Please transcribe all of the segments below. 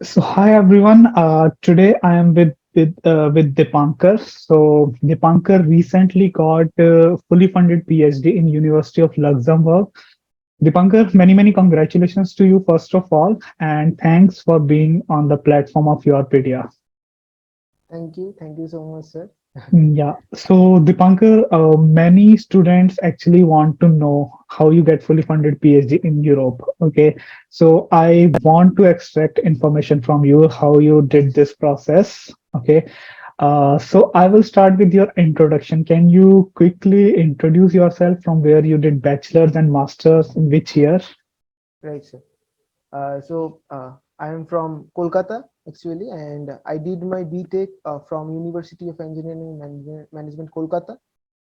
So hi everyone. Today I am with Dipankar. So Dipankar recently got fully funded PhD in University of Luxembourg. Dipankar, many congratulations to you first of all, and thanks for being on the platform of YourPedia. Thank you. Thank you so much, sir. Yeah. So Dipankar, many students actually want to know how you get fully funded PhD in Europe. Okay. So I want to extract information from you how you did this process. Okay. So I will start with your introduction. Can you quickly introduce yourself from where you did bachelor's and master's in which year? Right, sir. I am from Kolkata actually, and I did my BTech from University of Engineering and Management Kolkata.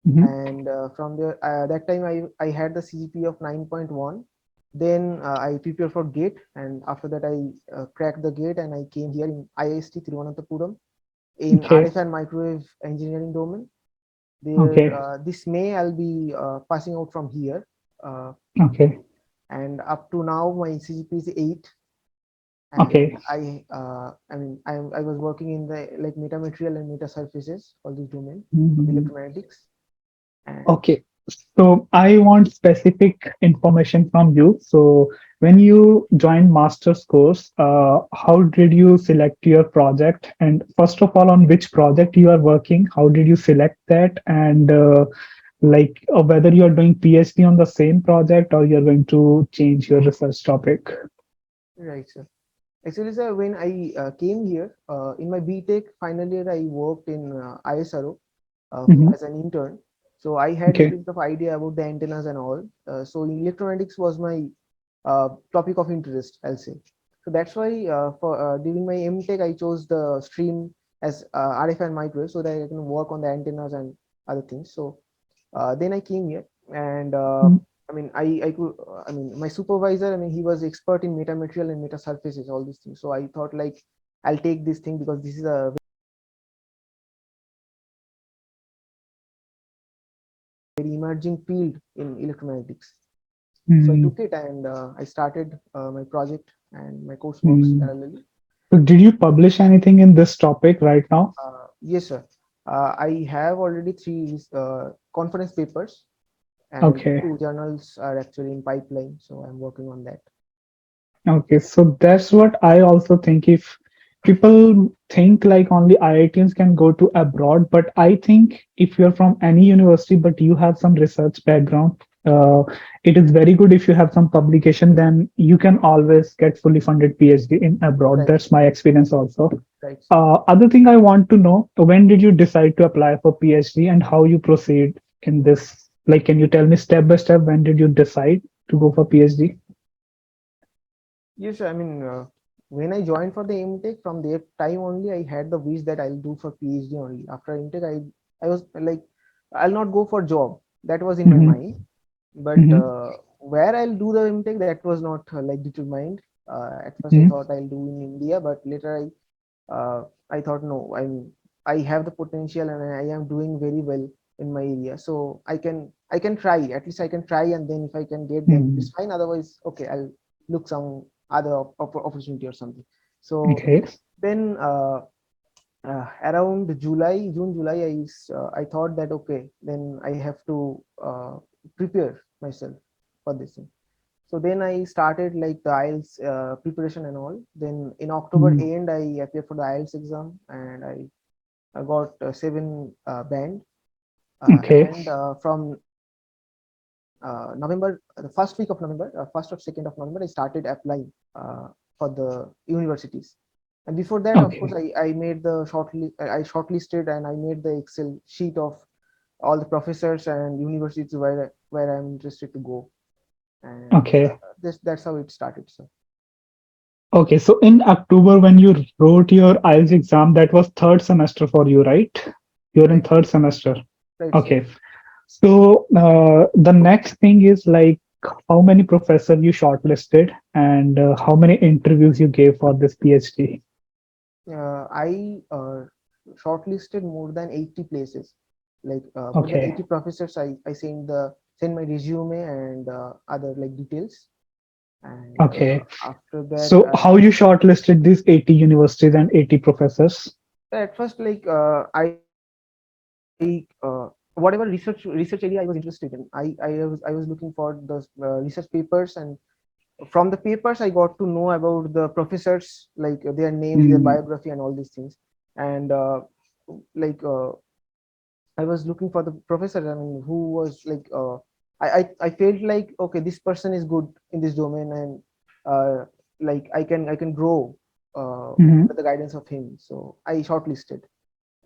Mhm. And from there, that time I had the CGPA of 9.1. Then I prepared for GATE, and after that I cracked the GATE, and I came here in IST Thiruvananthapuram in Okay. RF and microwave engineering domain. There, Okay. this May I'll be passing out from here. Uh, Okay. and up to now my CGP is 8. And Okay. I was working in the like metamaterial and meta surfaces, all this domain of Mhm. electromagnetics. And Okay, so I want specific information from you. So when you joined master's course, how did you select your project? And first of all, on which project you are working? How did you select that? And whether you are doing PhD on the same project or you're going to change your research topic. right, sir. Actually, sir, when I came here in my BTech final year, I worked in ISRO Mhm. as an intern. So I had Okay. little bit of idea about the antennas and all. So electromagnetics was my topic of interest, I'll say. So that's why for during my MTech, I chose the stream as RF and microwave so that I can work on the antennas and other things. So then I came here, and I could my supervisor, he was expert in metamaterial and meta surfaces, all these things. So I thought like I'll take this thing because this is a very emerging field in electromagnetics. So I Mm, took it, and I started my project and my courseworks mm. parallelly. So did you publish anything in this topic right now? Yes, sir. I have already three conference papers, and Okay. two journals are actually in pipeline. So I'm working on that. Okay, so that's what I also think. If people think like only IITs can go to abroad, but I think if you're from any university but you have some research background, it is very good if you have some publication, then you can always get fully funded PhD in abroad. Right, That's my experience also. right, sir. Other thing I want to know, when did you decide to apply for PhD and how you proceed in this? Like, can you tell me step by step when did you decide to go for PhD? Yes, sir. When I joined for the MTech, from that time only, I had the wish that I'll do for PhD only. After MTech, I was like, I'll not go for job. That was in my mind. Hmm. But where I'll do the MTech, that was not like determined. At first, I Hmm. thought I'll do in India, but later I thought no, I have the potential and I am doing very well in my area, so I can try. At least I can try, and then if I can get, then Hmm. it's fine. Otherwise, okay, I'll look some other opportunity or something. So Okay. then around July, I thought that okay, then I have to prepare myself for this thing. So then I started like the IELTS preparation and all. Then in October Mm. end, I appeared for the IELTS exam, and I got 7 band. Okay. And from November, the first week of November, first or second of November, I started applying for the universities. And before that, of course, Okay. I made the I shortlisted, and I made the Excel sheet of all the professors and universities where I'm interested to go. And Okay. that's how it started. So Okay. So in October, when you wrote your IELTS exam, that was third semester for you, right? You're in right, third semester. right, sir. Okay. So the next thing is like how many professors you shortlisted and how many interviews you gave for this PhD. I shortlisted more than 80 places, like more than Okay. 80 professors. I send my resume and other like details. And Okay. after that, So how you shortlisted these 80 universities and 80 professors? at first, like whatever research area I was interested in, I was looking for the research papers, and from the papers I got to know about the professors, like their names, their Mm, biography, and all these things. And like I was looking for the professor, I mean, who was like I felt like, okay, this person is good in this domain, and like I can grow mhm. under the guidance of him. So I shortlisted,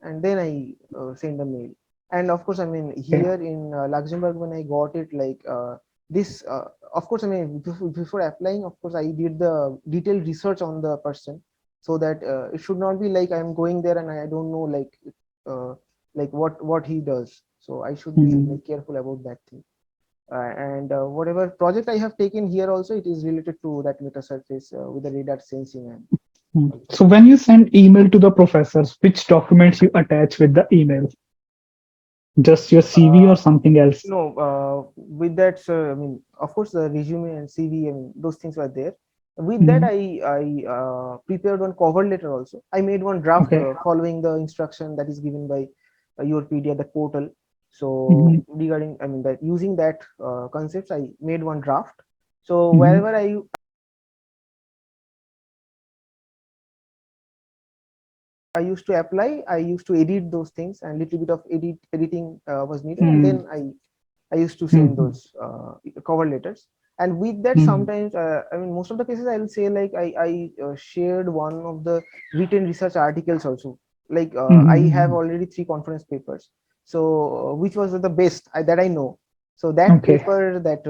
and then I send a mail. And of course, I mean, Okay. here in Luxembourg, when I got it, like this, of course, I mean, before applying, of course, I did the detailed research on the person, so that it should not be like I'm going there and I don't know uh, like what he does. So I should be Mm, like careful about that thing. And whatever project I have taken here, also it is related to that meta surface with the radar sensing and mm. all that. So when you send email to the professors, which documents you attach with the email? Just your CV or Uh, something else? No, with that, I mean, of course, the resume and CV, I mean, those things were there. With that, Mhm. I prepared one cover letter also. I made one draft Okay. following the instruction that is given by YourPedia, the portal. So Mhm. regarding, I mean, that using that concepts, I made one draft. So Mhm. wherever I used to apply, I used to edit those things, and little bit of editing was needed, and Mm, then I used to send mhm. those cover letters. And with that, Mm, sometimes, I mean, most of the cases, I will say, like I shared one of the written research articles also. Like I have mhm. already three conference papers, so which was the best that I know. So that Okay. paper, that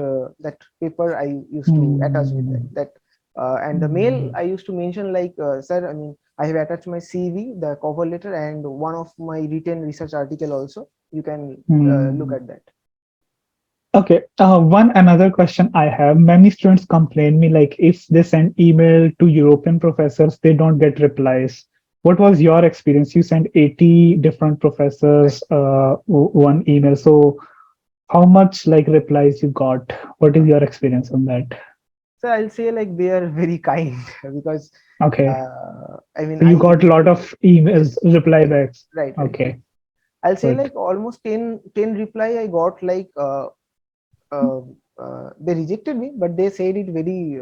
paper, I used to attach with that. Mm, And the mail, mm, I used to mention like, sir, I mean, I have attached my CV, the cover letter, and one of my written research article also. You can look mm. at that. Okay. One another question I have. Many students complain me like if they send email to European professors, they don't get replies. What was your experience? You sent 80 different Right. professors one email. So how much like replies you got? What is your experience on that? So I'll say like they are very kind because Okay. I mean So you got a lot of emails, yes, reply yes, backs. right. Okay, I'll say good. like almost 10 reply I got, like uh, they rejected me, but they said it very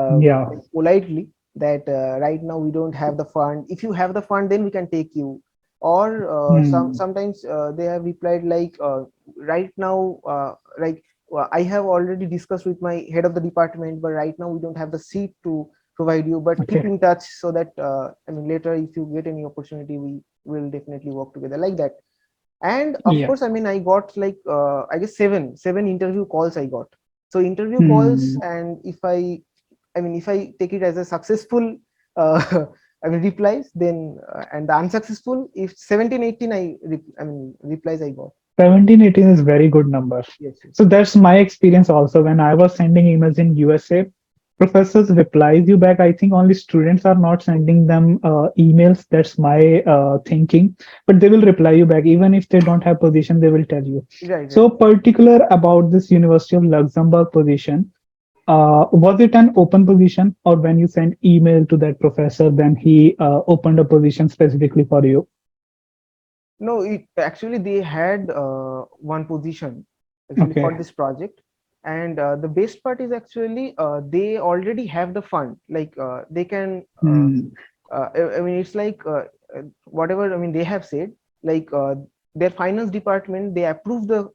Yeah. like politely that right now we don't have the fund. If you have the fund, then we can take you. Or Hmm. sometimes they have replied like, right now, like I have already discussed with my head of the department, but right now we don't have the seat to provide you. But keep Okay. in touch, so that I mean, later if you get any opportunity, we will definitely work together, like that. And of Yeah. course, I mean, I got like I guess seven interview calls I got. So interview calls, Hmm. and I mean, if I take it as a successful I mean replies, then and the unsuccessful, if 17 18 I mean replies I got. 17, 18 is very good number. Yes, yes. So that's my experience also. When I was sending emails in USA, professors replies you back. I think only students are not sending them emails. That's my thinking. But they will reply you back. Even if they don't have position, they will tell you. Right, So right. particular about this University of Luxembourg position, was it an open position or when you sent email to that professor, then he opened a position specifically for you? No, it actually they had one position actually for Okay. this project, and the best part is actually they already have the fund. Like they can. Hmm. I mean, it's like whatever. I mean, they have said like their finance department, they approve the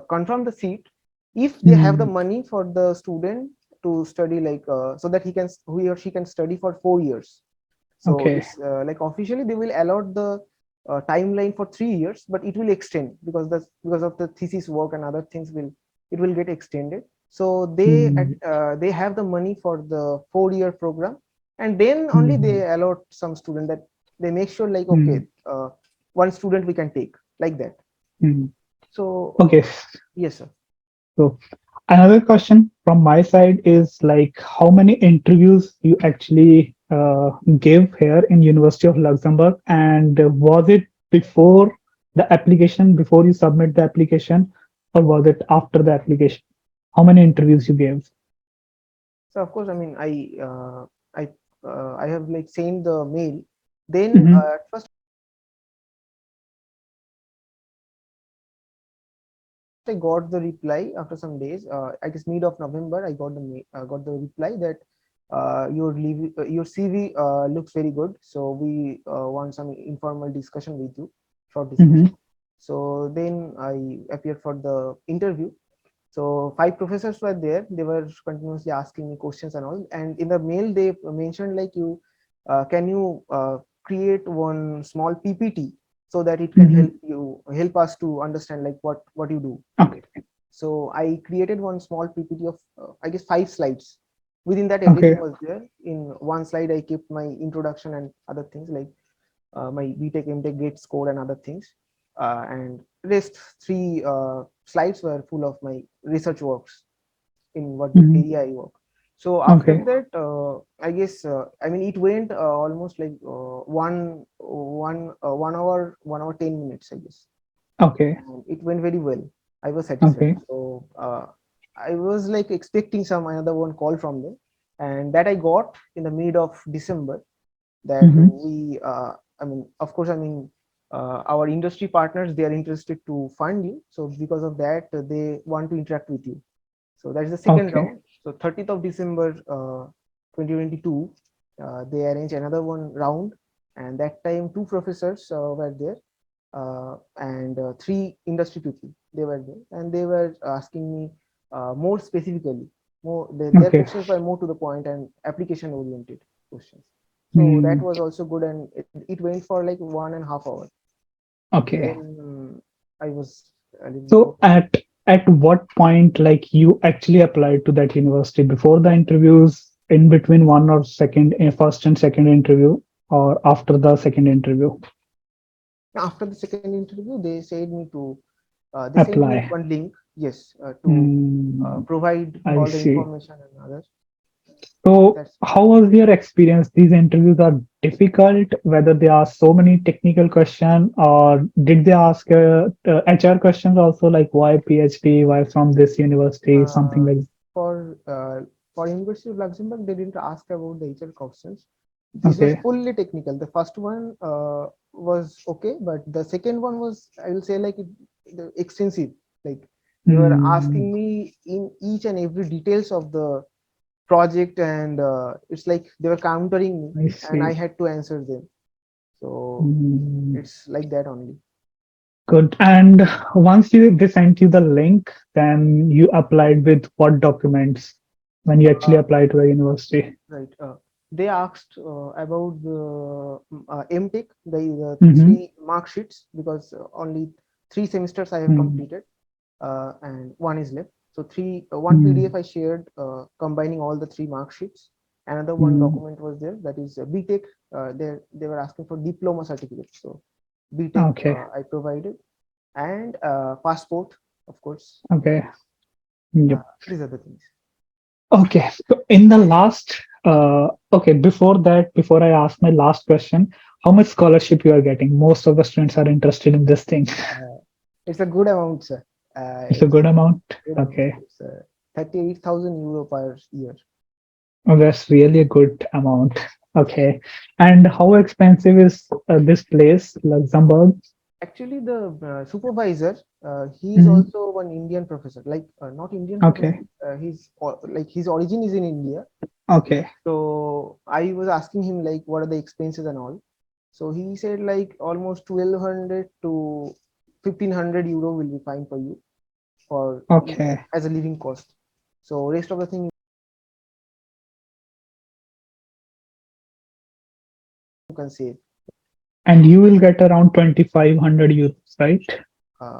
confirm the seat if they have the Hmm. money for the student to study, like so that he or she can study for 4 years. So Okay. it's like officially they will allot the timeline for 3 years, but it will extend because because of the thesis work and other things, will it will get extended. So Hmm. they have the money for the 4 year program, and then only Hmm. they allot some student, that they make sure like, okay, Hmm. one student we can take, like that. Hmm. So Okay. yes, sir. So another question from my side is like how many interviews you actually give here in University of Luxembourg, and was it before the application, before you submit the application, or was it after the application? How many interviews you gave? So of course, I mean, I have like sent the mail. Then Mm-hmm. at first I got the reply after some days. I guess mid of November, I got the reply that your CV looks very good. So we want some informal discussion with you, short Mm-hmm. discussion. So then I appeared for the interview. So five professors were there. They were continuously asking me questions and all. And in the mail, they mentioned like you, can you create one small PPT so that it can Mm-hmm. help us to understand like what you do in Okay. it. So I created one small PPT of I guess 5 slides. Within that, everything Okay. was there. In one slide, I kept my introduction and other things like my BTech, MTech grade score and other things. And rest three slides were full of my research works in what the Mm-hmm. area I work. So after Okay. that, I guess I mean it went almost like 1 hour 10 minutes I guess. Okay. It went very well. I was satisfied. Okay. So I was like expecting some another one call from them, and that I got in the mid of December. That Mm-hmm. I mean, of course, I mean, our industry partners, they are interested to fund you. So because of that, they want to interact with you. So that is the second Okay. round. So 30th of December 2022, they arranged another one round, and that time two professors were there, and three industry people, they were there, and they were asking me more specifically, their Okay. questions were more to the point and application oriented questions. So that Mm. was also good, and it went for like 1.5 hours. Okay. Then I was a little bit So okay. at what point like you actually applied to that university before the interviews, in between one or second, first and second interview, or after the second interview? After the second interview, they said me to they sent me Apply. one link, yes, to Mm, provide I all the see. information and others. So, That's how was your experience? These interviews are difficult, whether they ask so many technical questions, or did they ask HR questions also, like why PhD, why from this university, something uh, like. for University of Luxembourg, they didn't ask about the HR questions. This was Okay. fully technical. The first one was okay, but the second one was, I will say, like extensive. Like they were Hmm. asking me in each and every details of the project, and it's like they were countering me, I and I see. had to answer them. So Hmm. it's like that only. Good. And once they sent you the link, then you applied with what documents when you actually Uh, applied to a university? Right. They asked about the MTech, the Mm-hmm. three mark sheets, because only 3 semesters I have completed, and one is left. So one PDF I shared combining all the three mark sheets. Another one Mm-hmm. document was there, that is BTech. They were asking for diploma certificate. So BTech Okay. I provided, and passport, of course. Okay. Yep. These are the things. Okay. So in the last, okay, before that, before I ask my last question, how much scholarship you are getting? Most of the students are interested in this thing. Uh, it's a good amount, sir. It's a It's good amount. good amount. Okay. It's 38,000 euro per year. Oh, that's really a good amount. Okay. And how expensive is this place, Luxembourg? Actually, the supervisor, he is Hmm. also one Indian professor, like not Indian professor. Okay. Like his origin is in India. Okay. So I was asking him like, what are the expenses and all. So he said like almost 1,200 to 1,500 euro will be fine for you for Okay. as a living cost. So rest of the thing you can save. And you will get around 2,500 euros, right?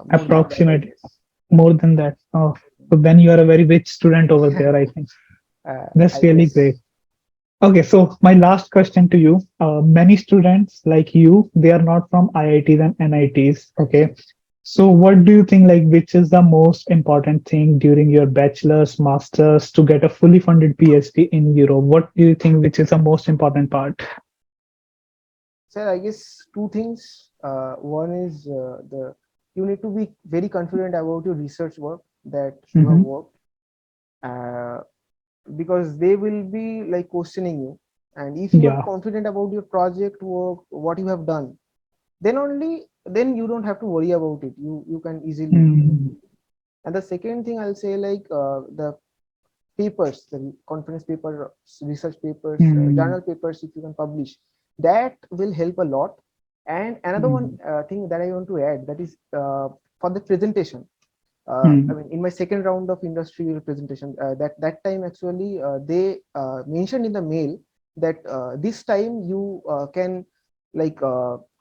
More than that, I Approximately guess. more than that. Oh, so then you are a very rich student over there, I think. That's I really great. guess. Okay, so my last question to you. Many students like you, they are not from IITs and NITs. Okay. So what do you think, like, which is the most important thing during your bachelor's, master's to get a fully funded PhD in Europe? What do you think, which is the most important part? So I guess two things. One is the you need to be very confident about your research work that you have Mm-hmm. worked. Uh, because they will be like questioning you. And if you are Yeah. confident about your project work, what you have done, then only then you don't have to worry about it. You can easily Mm. and the second thing I'll say, like the papers, the conference paper, research papers, Mm. journal papers, if you can publish, that will help a lot. And another one Mm. thing that I want to add, that is for the presentation. I Mm. mean, in my second round of industry presentation, that time actually they mentioned in the mail that this time you can like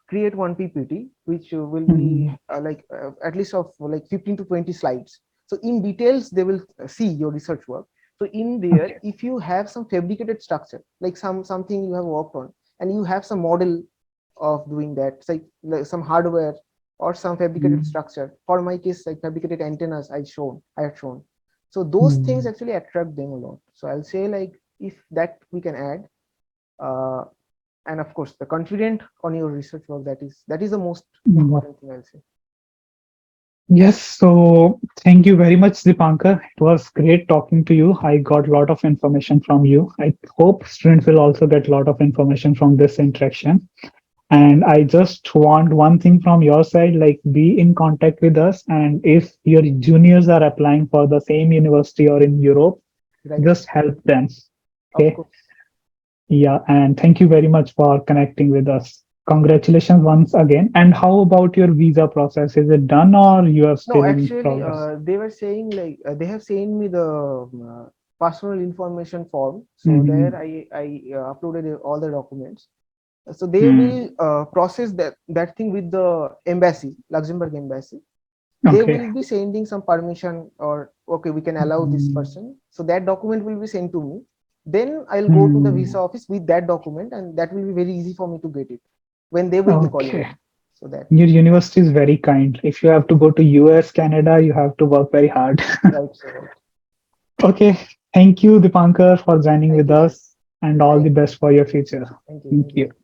create one PPT, which will be Mm. at least of like 15 to 20 slides. So in details, they will see your research work. So in there, Okay. if you have some fabricated structure, like something you have worked on, and you have some model of doing that, like some hardware or some fabricated Mm. structure. For my case, like fabricated antennas, I had shown. So those things Mm. actually attract them a lot. So I'll say, like, if that we can add, uh, and of course the confident on your research work, that is the most Mm. important thing, I'll say. Yes, so thank you very much, Dipankar. It was great talking to you. I got a lot of information from you. I hope students will also get a lot of information from this interaction. And I just want one thing from your side, like be in contact with us. And if your juniors are applying for the same university or in Europe, Right? just help them. Of Okay. course. Yeah. And thank you very much for connecting with us. Congratulations once again. And how about your visa process? Is it done or you are No, still in actually, progress? they were saying, like they have sent me the personal information form. So there Mhm. I uploaded all the documents. So they Mm. will process that thing with the embassy, Luxembourg embassy. They Okay. will be sending some permission, or okay, we can allow this Mm. person. So that document will be sent to me. Then I'll go to the visa Mm. office with that document, and that will be very easy for me to get it when they will be calling Okay. me. So that, Your university is very kind. If you have to go to US, Canada, you have to work very hard. right, so right. Okay. Thank you, Dipankar, for joining Thank with you, sir. us and all the Thank you. best for your future. Thank you. Thank Thank you. you.